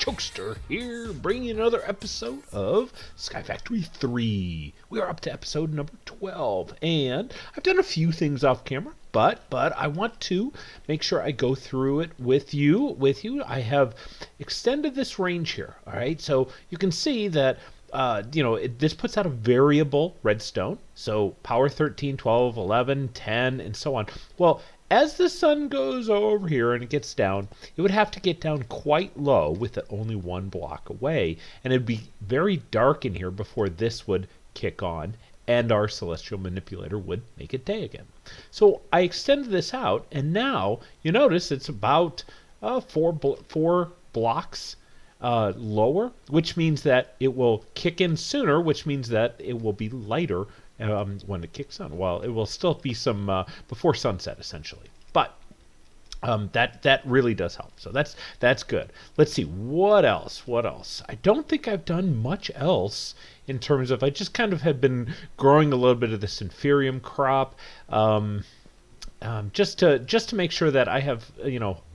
Chokester here, bringing you another episode of Skyfactory3. We are up to episode number 12, and I've done a few things off camera, but I want to make sure I go through it with you. I have extended this range here, all right? So you can see that this puts out a variable redstone, so power 13, 12, 11, 10, and so on. Well, as the sun goes over here and it gets down, it would have to get down quite low with it only one block away, and it'd be very dark in here before this would kick on and our celestial manipulator would make it day again. So I extended this out, and now you notice it's about four blocks lower, which means that it will kick in sooner, which means that it will be lighter when it kicks on. Well, it will still be some before sunset, essentially. But that really does help. So that's good. Let's see, what else? I don't think I've done much else in terms of, I just kind of have been growing a little bit of this inferium crop. Just to make sure that I have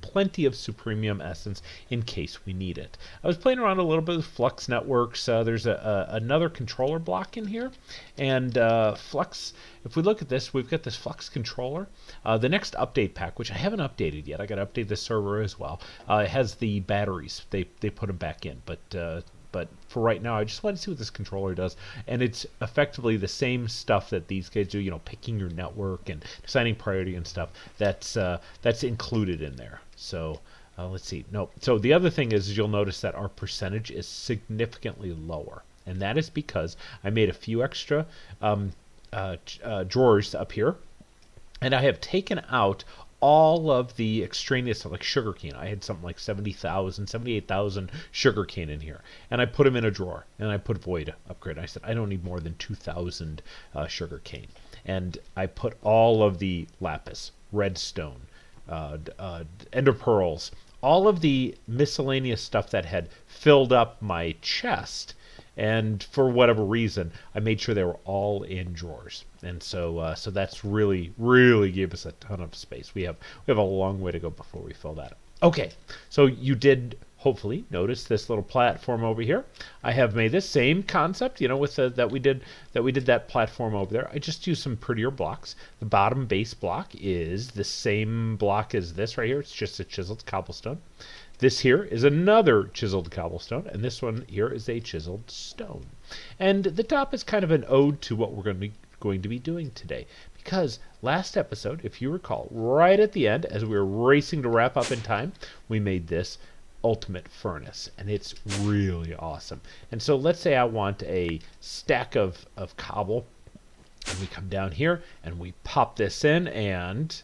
plenty of Supremium essence in case we need it. I was playing around a little bit with Flux networks. There's another controller block in here, and Flux. If we look at this, we've got this Flux controller. The next update pack, which I haven't updated yet, I got to update the server as well. It has the batteries. They put them back in, but for right now, I just want to see what this controller does. And it's effectively the same stuff that these guys do, picking your network and deciding priority and stuff. That's included in there. So let's see. No. So the other thing is you'll notice that our percentage is significantly lower. And that is because I made a few extra drawers up here. And I have taken out all of the extraneous stuff, like sugarcane. I had something like 78,000 sugarcane in here, and I put them in a drawer, and I put void upgrade. I said I don't need more than 2,000 sugarcane, and I put all of the lapis, redstone, ender pearls, all of the miscellaneous stuff that had filled up my chest. And for whatever reason, I made sure they were all in drawers, and so that's really gave us a ton of space. We have a long way to go before we fill that up. Okay, so you did hopefully notice this little platform over here. I have made this same concept, with that we did that platform over there. I just used some prettier blocks. The bottom base block is the same block as this right here. It's just a chiseled cobblestone. This here is another chiseled cobblestone, and this one here is a chiseled stone. And the top is kind of an ode to what we're going to be doing today. Because last episode, if you recall, right at the end, as we were racing to wrap up in time, we made this ultimate furnace, and it's really awesome. And so let's say I want a stack of cobble, and we come down here, and we pop this in, and,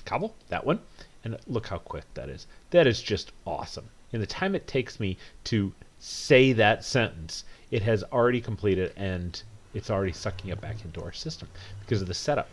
cobble, that one. And look how quick that is. That is just awesome. In the time it takes me to say that sentence, it has already completed, and it's already sucking it back into our system because of the setup.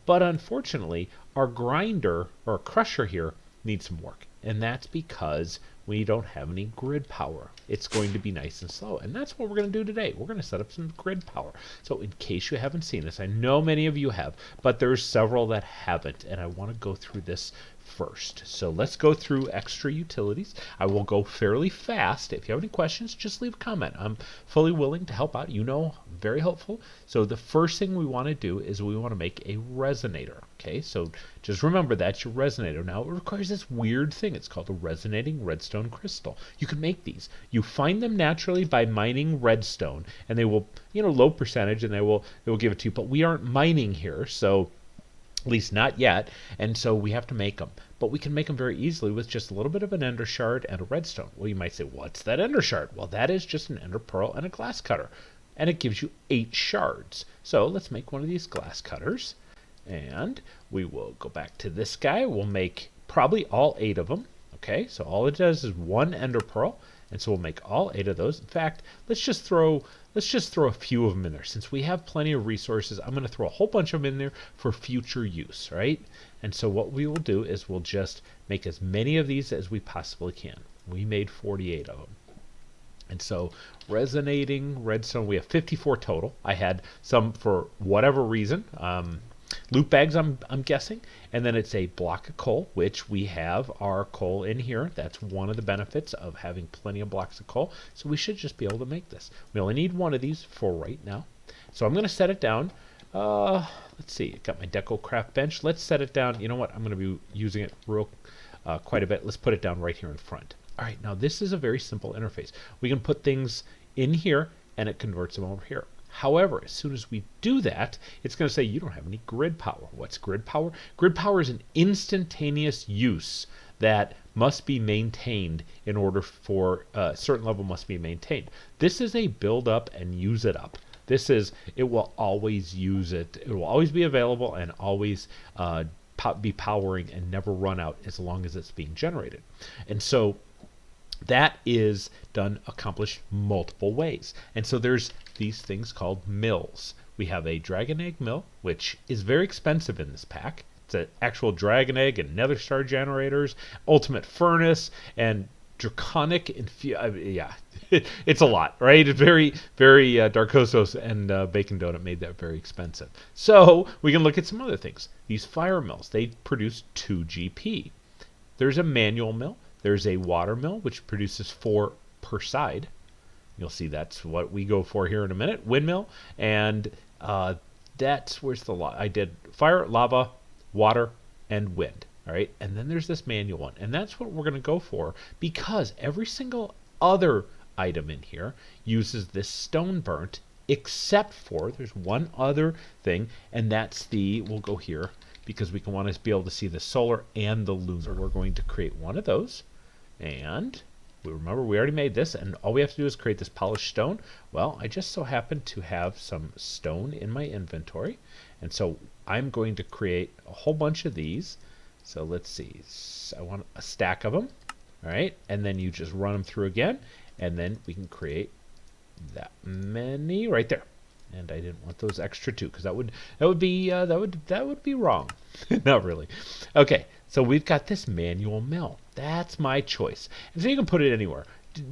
But unfortunately, our grinder or crusher here needs some work. And that's because we don't have any grid power. It's going to be nice and slow. And that's what we're going to do today. We're going to set up some grid power. So in case you haven't seen this, I know many of you have, but there's several that haven't. And I want to go through this first. So let's go through extra utilities. I will go fairly fast. If you have any questions, just leave a comment. I'm fully willing to help out. Very helpful. So the first thing we want to do is we want to make a resonator. Okay, so just remember that's your resonator. Now it requires this weird thing. It's called a resonating redstone crystal. You can make these. You find them naturally by mining redstone, and they will, low percentage, and they will give it to you. But we aren't mining here, so at least not yet, and so we have to make them. But we can make them very easily with just a little bit of an ender shard and a redstone. Well, you might say, what's that ender shard? Well, that is just an ender pearl and a glass cutter, and it gives you 8 shards. So let's make one of these glass cutters, and we will go back to this guy. We'll make probably all 8 of them. Okay, so all it does is 1 ender pearl, and so we'll make all 8 of those. In fact, let's just throw a few of them in there. Since we have plenty of resources, I'm going to throw a whole bunch of them in there for future use, right? And so what we will do is we'll just make as many of these as we possibly can. We made 48 of them. And so resonating redstone, we have 54 total. I had some, for whatever reason, loot bags, I'm guessing. And then it's a block of coal, which we have our coal in here. That's one of the benefits of having plenty of blocks of coal. So we should just be able to make this. We only need one of these for right now. So I'm going to set it down. Let's see. Got my Deco Craft bench. Let's set it down. You know what? I'm going to be using it quite a bit. Let's put it down right here in front. All right. Now this is a very simple interface. We can put things in here, and it converts them over here. However, as soon as we do that, it's going to say you don't have any grid power. What's grid power? Grid power is an instantaneous use that must be maintained in order for a certain level must be maintained. This is a build up and use it up. This is, it will always use it. It will always be available and always be powering and never run out as long as it's being generated. And so that is accomplished multiple ways. And so there's these things called mills. We have a dragon egg mill, which is very expensive in this pack. It's an actual dragon egg and nether star generators, ultimate furnace, and draconic yeah, it's a lot, right? It's very, very Darkosos and Bacon Donut made that very expensive. So we can look at some other things. These fire mills, they produce 2 GP. There's a manual mill. There's a water mill, which produces 4 per side. You'll see that's what we go for here in a minute. Windmill, and that's where's the I did fire, lava, water, and wind. All right, and then there's this manual one, and that's what we're going to go for because every single other item in here uses this stone burnt, except for there's one other thing, and that's we'll go here because we can want to be able to see the solar and the lunar. We're going to create one of those, and remember we already made this, and all we have to do is create this polished stone. Well, I just so happen to have some stone in my inventory, and so I'm going to create a whole bunch of these. So let's see, I want a stack of them, all right, and then you just run them through again, and then we can create that many right there. And I didn't want those extra 2 because that would be wrong. Not really. Okay, so we've got this manual mill. That's my choice, and so you can put it anywhere.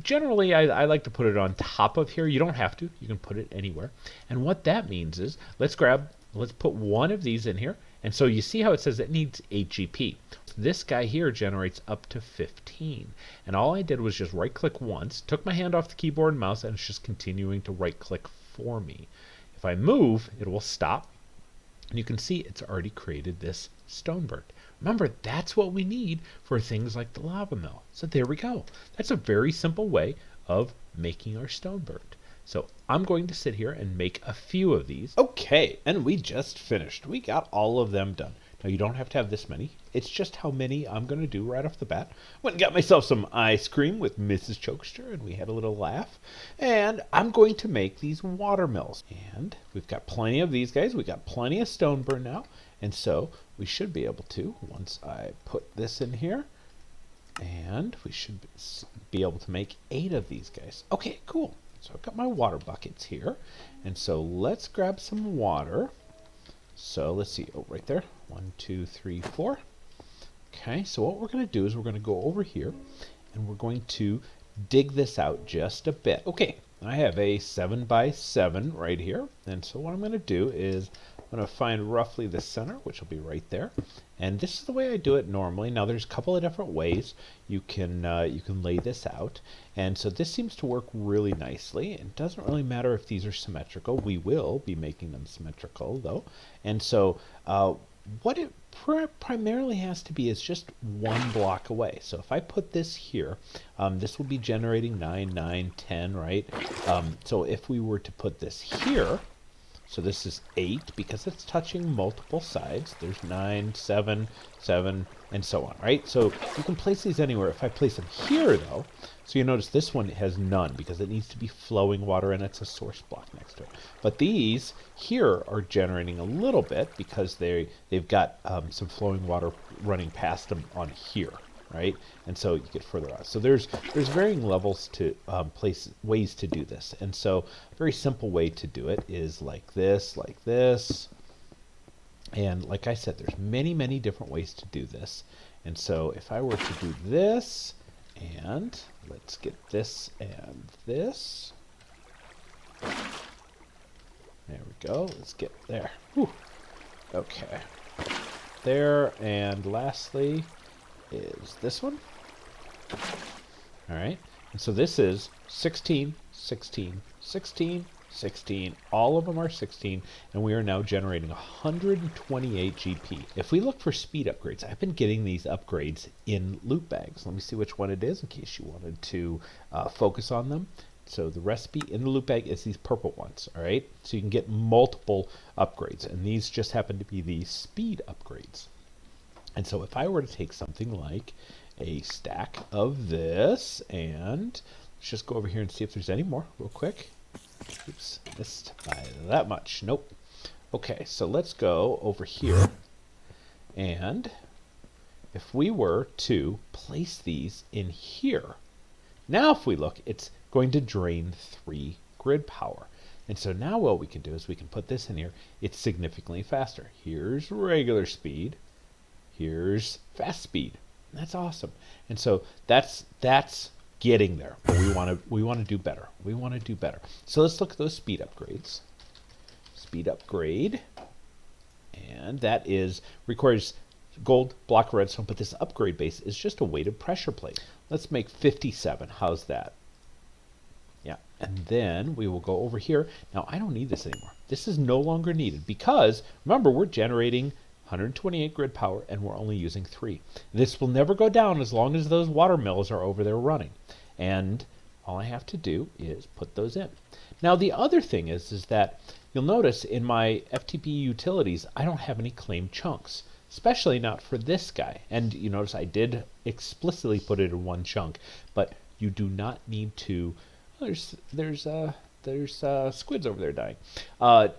Generally, I like to put it on top of here. You don't have to. You can put it anywhere. And what that means is let's put one of these in here. And so you see how it says it needs 8 GP. This guy here generates up to 15. And all I did was just right click once, took my hand off the keyboard and mouse, and it's just continuing to right click for me. If I move, it will stop. And you can see it's already created this stone burnt. Remember, that's what we need for things like the lava mill. So there we go. That's a very simple way of making our stone burnt. So I'm going to sit here and make a few of these. Okay, and we just finished. We got all of them done. Now you don't have to have this many. It's just how many I'm going to do right off the bat. Went and got myself some ice cream with Mrs. Chokester, and we had a little laugh. And I'm going to make these water mills. And we've got plenty of these guys. We got plenty of stone burn now. And so we should be able to, once I put this in here, and we should be able to make 8 of these guys. Okay, cool. So I've got my water buckets here, and so let's grab some water. So let's see, oh, right there, 1, 2, 3, 4. Okay, so what we're going to do is we're going to go over here, and we're going to dig this out just a bit. Okay, I have a 7 by 7 right here, and so what I'm going to do is I'm going to find roughly the center, which will be right there. And this is the way I do it normally. Now there's a couple of different ways you can lay this out. And so this seems to work really nicely. It doesn't really matter if these are symmetrical. We will be making them symmetrical though. And so what it primarily has to be is just 1 block away. So if I put this here, this will be generating 9, 9, 10, right? So if we were to put this here, so this is 8 because it's touching multiple sides. There's 9, 7, 7, and so on, right? So you can place these anywhere. If I place them here, though, so you notice this one has none because it needs to be flowing water and it's a source block next to it. But these here are generating a little bit because they've got some flowing water running past them on here, right? And so you get further out. So there's varying levels to ways to do this. And so a very simple way to do it is like this, and like I said, there's many different ways to do this. And so if I were to do this, and let's get this and this, there we go. Let's get there. Whew. Okay. There, and lastly is this one. All right. And so this is 16, 16, 16, 16. All of them are 16, and we are now generating 128 GP. If we look for speed upgrades, I've been getting these upgrades in loot bags. Let me see which one it is in case you wanted to focus on them. So the recipe in the loot bag is these purple ones, all right? So you can get multiple upgrades, and these just happen to be the speed upgrades. And so if I were to take something like a stack of this, and let's just go over here and see if there's any more real quick. Oops, missed by that much. Nope. Okay, so let's go over here, and if we were to place these in here, now if we look, it's going to drain 3 grid power. And so now what we can do is we can put this in here. It's significantly faster. Here's regular speed. Here's fast speed. That's awesome. And so that's getting there. But we want to do better. We want to do better. So let's look at those speed upgrades. Speed upgrade, and that requires gold, block of redstone, but this upgrade base is just a weighted pressure plate. Let's make 57. How's that? Yeah, and then we will go over here. Now I don't need this anymore. This is no longer needed because remember we're generating 128 grid power and we're only using 3. This will never go down as long as those watermills are over there running. And all I have to do is put those in. Now the other thing is that you'll notice in my FTB utilities I don't have any claimed chunks, especially not for this guy. And you notice I did explicitly put it in one chunk, but you do not need to. There's squids over there dying.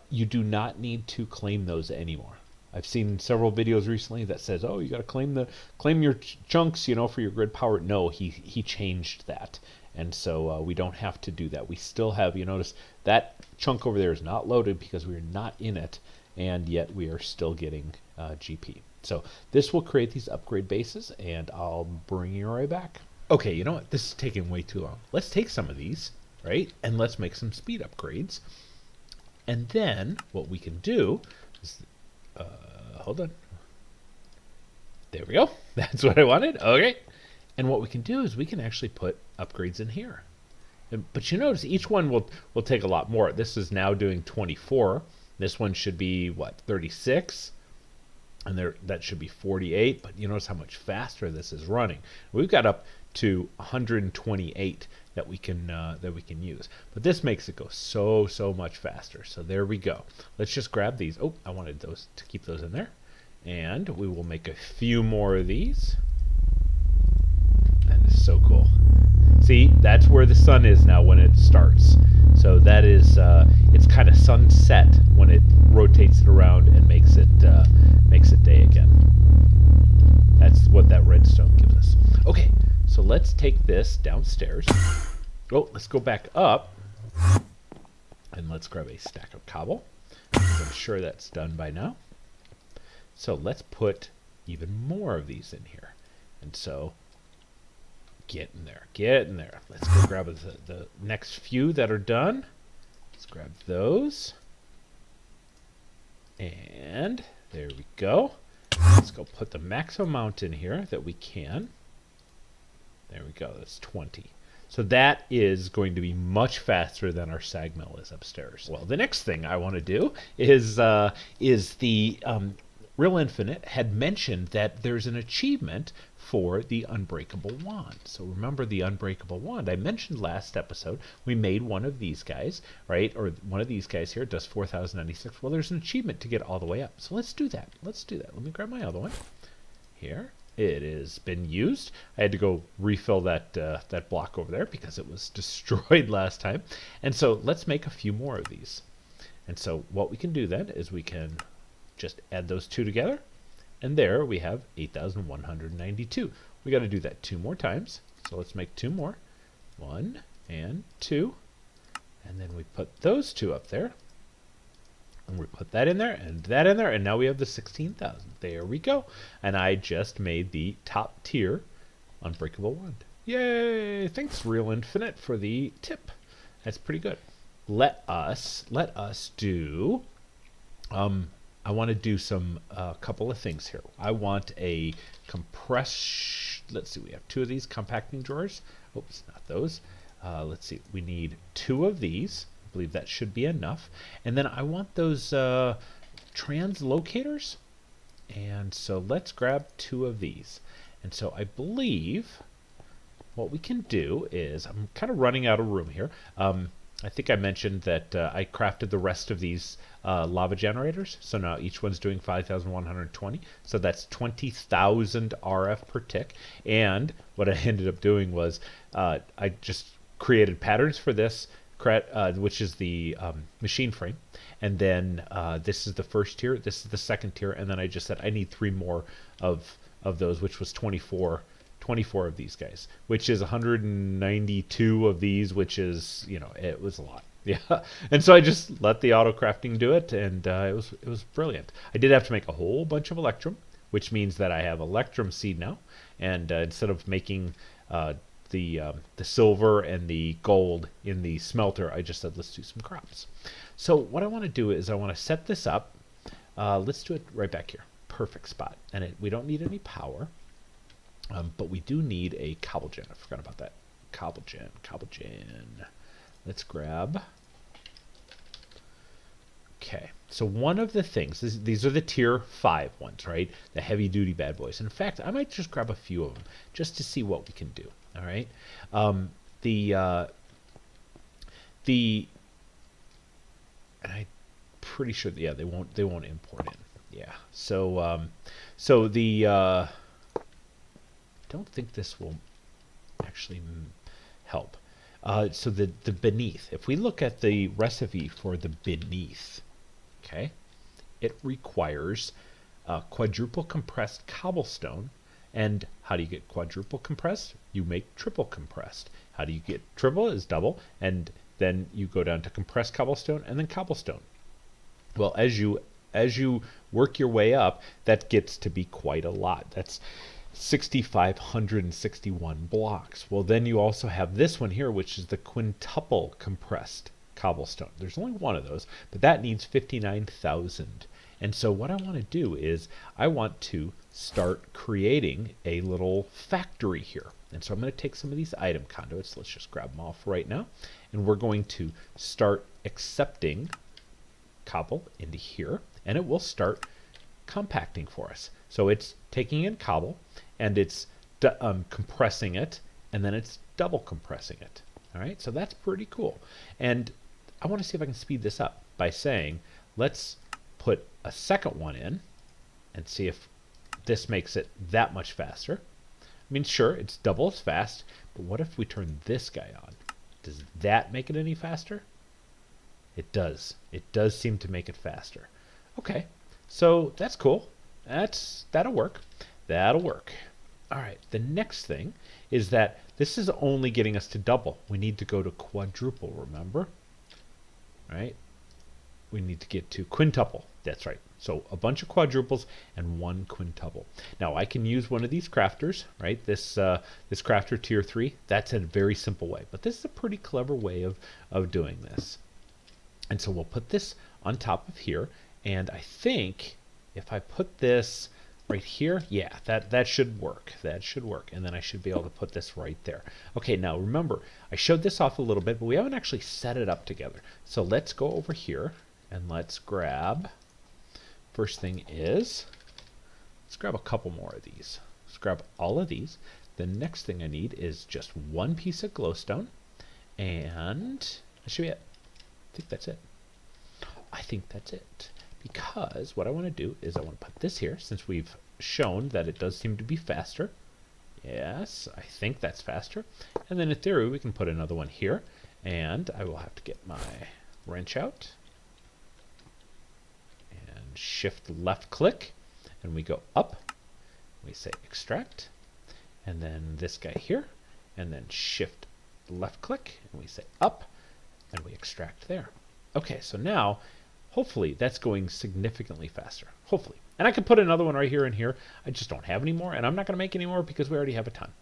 You do not need to claim those anymore. I've seen several videos recently that says, oh, you got to claim your chunks, for your grid power. No, he changed that, and so we don't have to do that. We still have, you notice that chunk over there is not loaded because we're not in it, and yet we are still getting GP. So this will create these upgrade bases, and I'll bring you right back. Okay, you know what? This is taking way too long. Let's take some of these, right? And let's make some speed upgrades. And then what we can do is, hold on. There we go. That's what I wanted. Okay. And what we can do is we can actually put upgrades in here. But you notice each one will take a lot more. This is now doing 24. This one should be, what, 36? And that should be 48. But you notice how much faster this is running. We've got up to 128 that we can use. But this makes it go so much faster. So there we go. Let's just grab these. Oh, I wanted those to keep those in there. And we will make a few more of these. That is so cool. See, that's where the sun is now when it starts. So that is, it's kind of sunset when it rotates it around and makes it day again. That's what that redstone gives us. Okay, so let's take this downstairs. Oh, let's go back up and let's grab a stack of cobble. I'm sure that's done by now. So let's put even more of these in here. And so get in there. Let's go grab the next few that are done. Let's grab those. And there we go. Let's go put the maximum amount in here that we can. There we go, that's 20. So that is going to be much faster than our sag mill is upstairs. Well, the next thing I want to do is the Real Infinite had mentioned that there's an achievement for the Unbreakable Wand. So remember the Unbreakable Wand. I mentioned last episode we made one of these guys, right? Or one of these guys here does 4,096. Well, there's an achievement to get all the way up. So let's do that. Let me grab my other one. Here. It has been used. I had to go refill that block over there because it was destroyed last time. And so let's make a few more of these. And so what we can do then is we can just add those two together. And there we have 8,192. We got to do that 2 more times. So let's make 2 more. 1 and 2. And then we put those 2 up there. And we put that in there and that in there, and now we have the 16,000. There we go. And I just made the top tier Unbreakable Wand. Yay! Thanks, Real Infinite, for the tip. That's pretty good. Let us do I want to do some couple of things here. I want a compress. Let's see, we have two of these compacting drawers. Oops, not those. Let's see, we need two of these. I believe that should be enough. And then I want those translocators. And so let's grab two of these. And so I believe what we can do is, I'm kind of running out of room here. I think I mentioned that I crafted the rest of these lava generators. So now each one's doing 5,120. So that's 20,000 RF per tick. And what I ended up doing was I just created patterns for this, which is the machine frame. And then this is the first tier, this is the second tier, and then I just said I need 3 more of those, which was 24 of these guys, which is 192 of these, which is, you know, it was a lot. Yeah. And so I just let the auto crafting do it, and it was brilliant. I did have to make a whole bunch of electrum, which means that I have electrum seed now, and instead of making the silver and the gold in the smelter, I just said let's do some crops. So what I want to do is I want to set this up. Let's do it right back here. Perfect spot. And we don't need any power, but we do need a cobblegen. I forgot about that. Cobblegen. Let's grab. Okay. So one of the things, these are the tier 5 ones, right? The heavy duty bad boys. In fact, I might just grab a few of them just to see what we can do. All right. And I'm pretty sure, yeah, they won't import in. Yeah. So don't think this will actually help. So the beneath, if we look at the recipe for the beneath, okay, it requires quadruple compressed cobblestone. And how do you get quadruple compressed? You make triple compressed. How do you get triple? Is double, and then you go down to compressed cobblestone and then cobblestone. Well, as you work your way up, that gets to be quite a lot. That's 6,561 blocks. Well, then you also have this one here, which is the quintuple compressed cobblestone. There's only one of those, but that needs 59,000. And so what I want to do is I want to start creating a little factory here. And so I'm going to take some of these item conduits. Let's just grab them off right now. And we're going to start accepting cobble into here, and it will start compacting for us. So it's taking in cobble, and it's compressing it, and then it's double compressing it. All right, so that's pretty cool. And I want to see if I can speed this up by saying, let's put a second one in and see if this makes it that much faster. I mean, sure, it's double as fast, but what if we turn this guy on? Does that make it any faster? It does. It does seem to make it faster. Okay, so that's cool. That'll work. That'll work. All right, the next thing is that this is only getting us to double. We need to go to quadruple, remember? All right, we need to get to quintuple. That's right. So a bunch of quadruples and one quintuple. Now I can use one of these crafters, right? This crafter tier 3. That's a very simple way, but this is a pretty clever way of doing this. And so we'll put this on top of here, and I think if I put this right here, yeah, that should work. That should work, and then I should be able to put this right there. Okay, now remember, I showed this off a little bit, but we haven't actually set it up together. So let's go over here and let's grab. First thing is, let's grab a couple more of these. Let's grab all of these. The next thing I need is just one piece of glowstone, and that should be it. I think that's it. I think that's it. Because what I want to do is I want to put this here, since we've shown that it does seem to be faster. Yes, I think that's faster. And then in theory, we can put another one here. And I will have to get my wrench out. And shift left click. And we go up. We say extract. And then this guy here. And then shift left click. And we say up. And we extract there. Okay, so now, hopefully, that's going significantly faster. Hopefully. And I can put another one right here and here. I just don't have any more, and I'm not going to make any more because we already have a ton.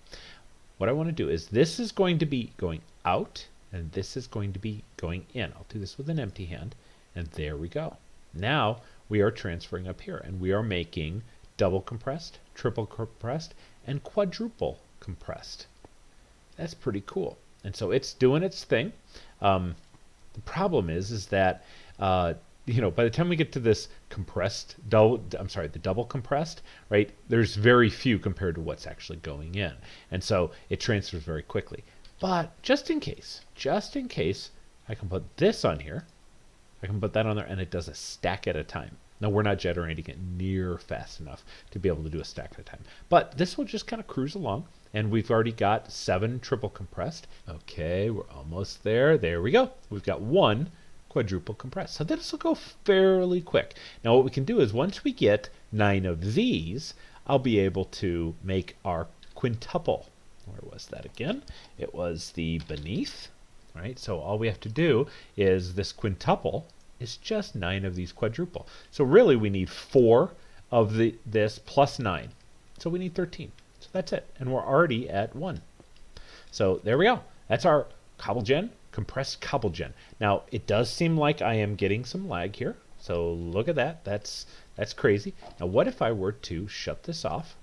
What I want to do is this is going to be going out, and this is going to be going in. I'll do this with an empty hand, and there we go. Now, we are transferring up here, and we are making double compressed, triple compressed, and quadruple compressed. That's pretty cool. And so it's doing its thing. The problem is that you know, by the time we get to this compressed, the double compressed, right? There's very few compared to what's actually going in, and so it transfers very quickly. But just in case, I can put this on here. I can put that on there, and it does a stack at a time. Now, we're not generating it near fast enough to be able to do a stack at a time. But this will just kind of cruise along, and we've already got 7 triple compressed. Okay, we're almost there. There we go. We've got 1 quadruple compressed. So this will go fairly quick. Now, what we can do is once we get 9 of these, I'll be able to make our quintuple. Where was that again? It was the beneath. Right? So all we have to do is this quintuple is just 9 of these quadruple. So really we need 4 of this plus 9. So we need 13. So that's it. And we're already at 1. So there we go. That's our cobblegen, compressed cobblegen. Now it does seem like I am getting some lag here. So look at that. That's crazy. Now what if I were to shut this off?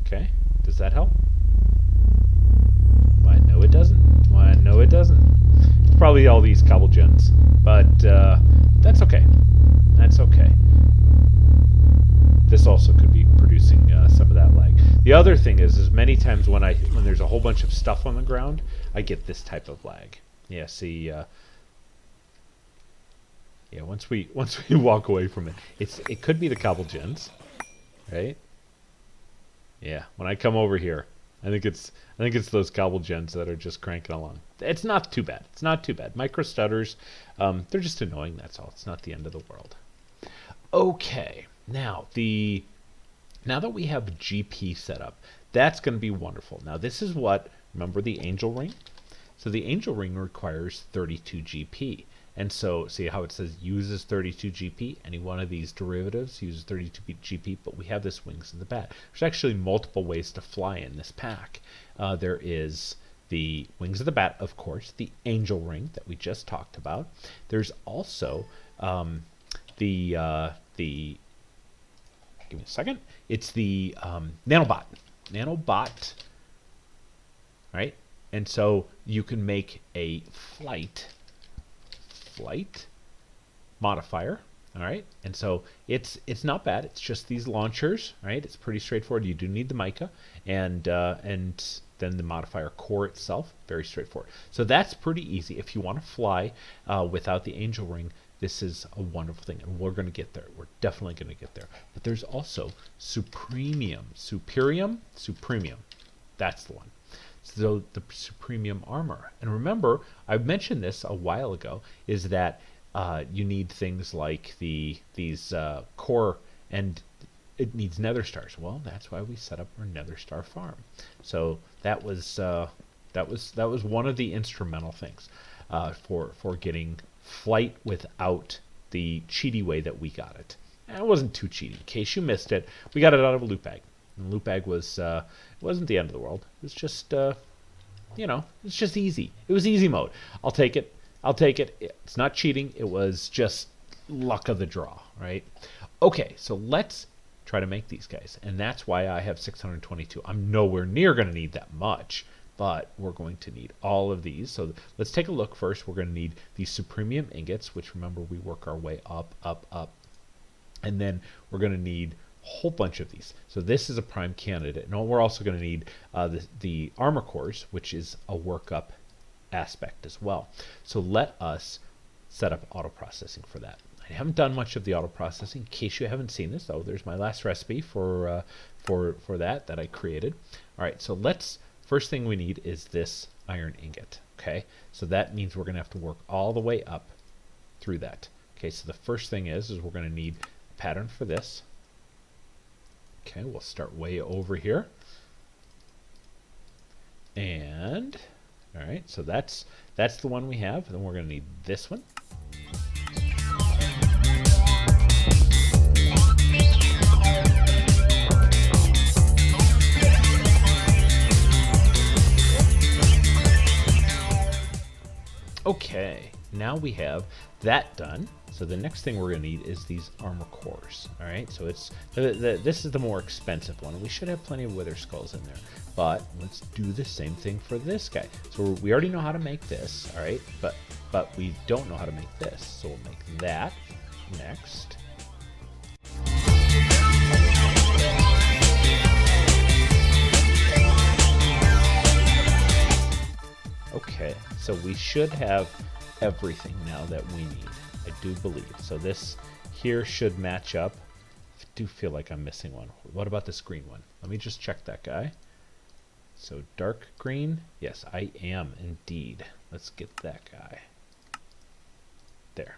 Okay. Does that help? Why, no it doesn't. Why, no it doesn't. It's probably all these cobblegens, but that's okay. That's okay. This also could be producing some of that lag. The other thing is many times when there's a whole bunch of stuff on the ground, I get this type of lag. Yeah, see, yeah, once we walk away from it, it could be the cobblegens, right? Yeah, when I come over here, I think it's those cobblegens that are just cranking along. It's not too bad. It's not too bad. Micro stutters, they're just annoying. That's all. It's not the end of the world. Okay, now that we have GP set up, that's going to be wonderful. Now this is what, remember the angel ring? So the angel ring requires 32 GP. And so see how it says uses 32 GP? Any one of these derivatives uses 32 GP, but we have this wings of the bat. There's actually multiple ways to fly in this pack. There is the wings of the bat, of course, the angel ring that we just talked about. There's also give me a second. It's the nanobot. Nanobot, right? And so you can make a flight modifier, all right? And so it's not bad. It's just these launchers, right? It's pretty straightforward. You do need the mica and then the modifier core itself, very straightforward. So that's pretty easy. If you want to fly without the angel ring, this is a wonderful thing, and we're going to get there. We're definitely going to get there. But there's also Supremium. Supremium. That's the one. So the Supremium armor. And remember, I mentioned this a while ago, is that you need things like these core, and it needs nether stars. Well, that's why we set up our nether star farm. So that was one of the instrumental things for getting flight without the cheaty way that we got it. And it wasn't too cheaty. In case you missed it, we got it out of a loot bag. And loot bag was it wasn't the end of the world. It was just you know, it's just easy. It was easy mode. I'll take it. It's not cheating. It was just luck of the draw, right? Okay, so let's try to make these guys, and that's why I have 622. I'm nowhere near going to need that much, but we're going to need all of these. So let's take a look first. We're going to need these Supremium ingots, which remember we work our way up, and then we're going to need whole bunch of these. So this is a prime candidate. And we're also going to need the armor cores, which is a workup aspect as well. So let us set up auto processing for that. I haven't done much of the auto processing. In case you haven't seen this, there's my last recipe for that I created. All right, so first thing we need is this iron ingot. Okay, so that means we're going to have to work all the way up through that. Okay, so the first thing is we're going to need a pattern for this. Okay, we'll start way over here. And, all right, so that's the one we have. Then we're going to need this one. Okay, now we have that done. So the next thing we're going to need is these armor cores. All right, so it's this is the more expensive one. We should have plenty of wither skulls in there, but let's do the same thing for this guy. So we already know how to make this, all right, but we don't know how to make this. So we'll make that next. Okay, so we should have everything now that we need, I do believe. So this here should match up. I do feel like I'm missing one. What about this green one? Let me just check that guy. So dark green, yes, I am indeed. Let's get that guy. There.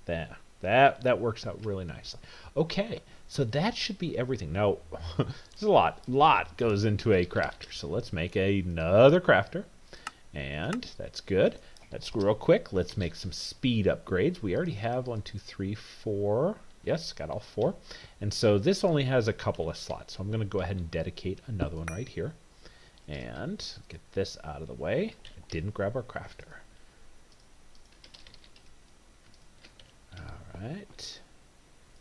That works out really nicely. Okay, so that should be everything. Now, there's a lot goes into a crafter. So let's make another crafter. And that's good. Let's real quick. Let's make some speed upgrades. We already have 1, 2, 3, 4. Yes, got all 4. And so this only has a couple of slots. So I'm going to go ahead and dedicate another one right here. And get this out of the way. I didn't grab our crafter. All right.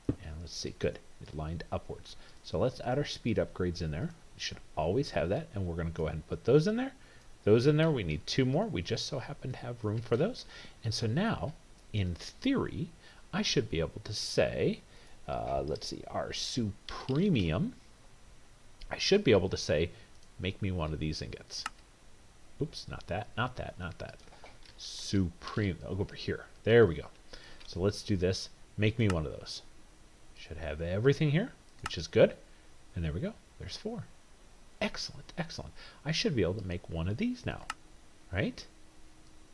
And let's see. Good. It lined upwards. So let's add our speed upgrades in there. We should always have that. And we're going to go ahead and put those in there. Those in there, we need 2 more. We just so happen to have room for those. And so now, in theory, I should be able to say, let's see, our Supremium, I should be able to say, make me one of these ingots. Oops, not that. Supreme, I'll go over here. There we go. So let's do this. Make me one of those. Should have everything here, which is good. And there we go. There's 4. Excellent, excellent. I should be able to make one of these now, right?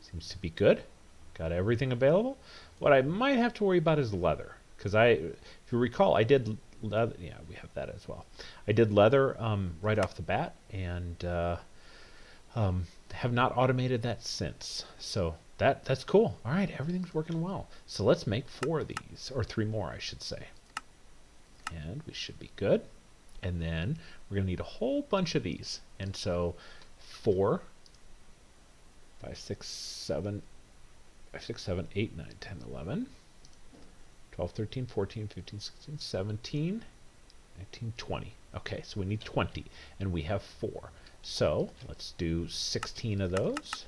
Seems to be good. Got everything available. What I might have to worry about is leather, because if you recall, I did leather. Yeah, we have that as well. I did leather right off the bat, and have not automated that since. So that's cool. All right, everything's working well. So let's make 4 of these, or 3 more, I should say. And we should be good. And then we're going to need a whole bunch of these. And so 4, 5, 6, 7, 8, 9, 10, 11, 12, 13, 14, 15, 16, 17, 19, 20. Okay, so we need 20, and we have 4. So let's do 16 of those.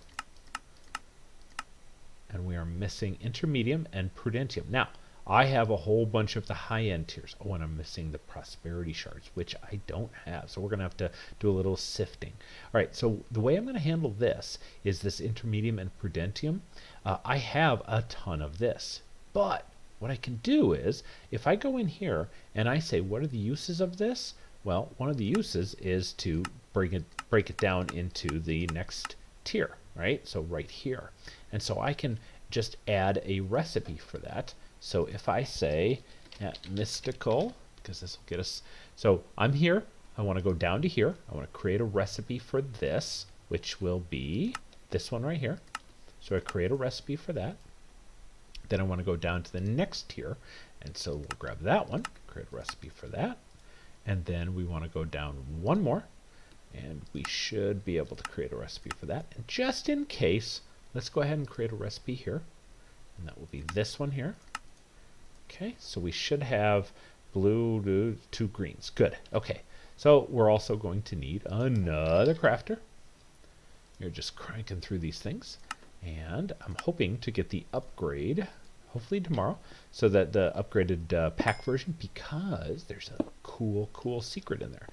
And we are missing Intermedium and Prudentium. Now, I have a whole bunch of the high-end tiers. Oh, and I'm missing the Prosperity Shards, which I don't have. So we're going to have to do a little sifting. All right, so the way I'm going to handle this is this Intermedium and Prudentium. I have a ton of this. But what I can do is, if I go in here and I say, what are the uses of this? Well, one of the uses is to break it down into the next tier, right? So right here. And so I can just add a recipe for that. So if I say mystical, because this will get us, so I'm here, I want to go down to here, I want to create a recipe for this, which will be this one right here. So I create a recipe for that. Then I want to go down to the next tier, and so we'll grab that one, create a recipe for that. And then we want to go down one more, and we should be able to create a recipe for that. And just in case, let's go ahead and create a recipe here, and that will be this one here. Okay, so we should have blue, 2 greens. Good. Okay, so we're also going to need another crafter. You're just cranking through these things, and I'm hoping to get the upgrade, hopefully tomorrow, so that the upgraded pack version, because there's a cool secret in there.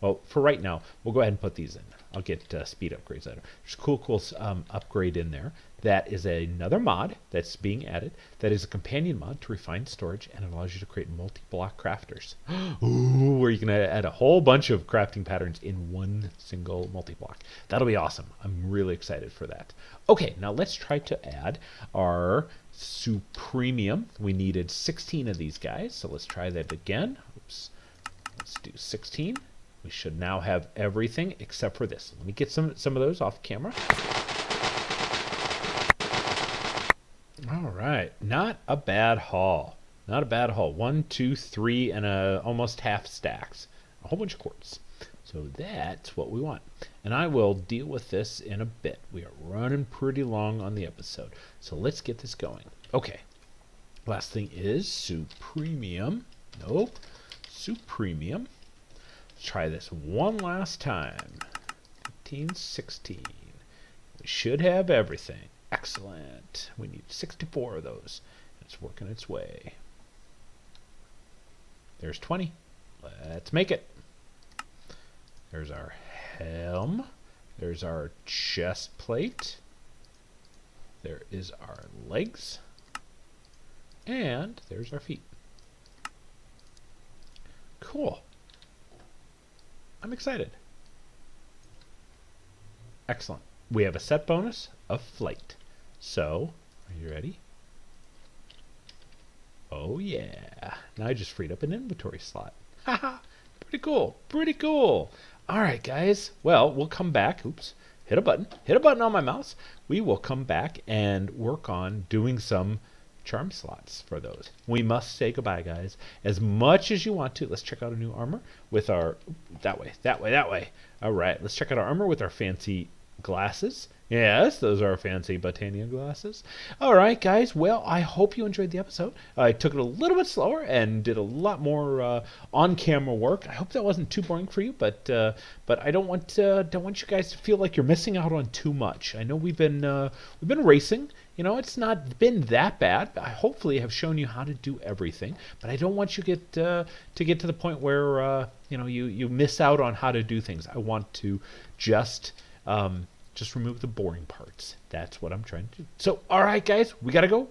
Well, for right now, we'll go ahead and put these in. I'll get speed upgrades later. There's a cool upgrade in there. That is another mod that's being added. That is a companion mod to refine storage, and it allows you to create multi-block crafters. Ooh, where you can add a whole bunch of crafting patterns in one single multi-block. That'll be awesome. I'm really excited for that. Okay, now let's try to add our Supremium. We needed 16 of these guys, so let's try that again. Oops. Let's do 16. We should now have everything except for this. Let me get some of those off camera. All right, not a bad haul. Not a bad haul. 1, 2, 3, and almost half stacks. A whole bunch of quartz. So that's what we want. And I will deal with this in a bit. We are running pretty long on the episode. So let's get this going. Okay. Last thing is Supremium. Nope. Supremium. Let's try this one last time. 15, 16. We should have everything. Excellent. We need 64 of those. It's working its way. There's 20. Let's make it. There's our helm. There's our chest plate. There is our legs. And there's our feet. Cool. I'm excited. Excellent. We have a set bonus of flight. So, are you ready? Oh yeah. Now I just freed up an inventory slot. Haha. Pretty cool. Pretty cool. All right, guys. Well, we'll come back. Oops. Hit a button. Hit a button on my mouse. We will come back and work on doing some charm slots for those. We must say goodbye, guys. As much as you want to, let's check out a new armor with our... That way. All right, let's check out our armor with our fancy glasses. Yes, those are fancy Botania glasses. All right, guys. Well, I hope you enjoyed the episode. I took it a little bit slower and did a lot more on-camera work. I hope that wasn't too boring for you, but I don't want you guys to feel like you're missing out on too much. I know we've been racing. You know, it's not been that bad. I hopefully have shown you how to do everything, but I don't want you to get to the point where you miss out on how to do things. I want to just remove the boring parts. That's what I'm trying to do. So, all right, guys, we gotta go.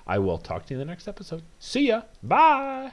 I will talk to you in the next episode. See ya. Bye.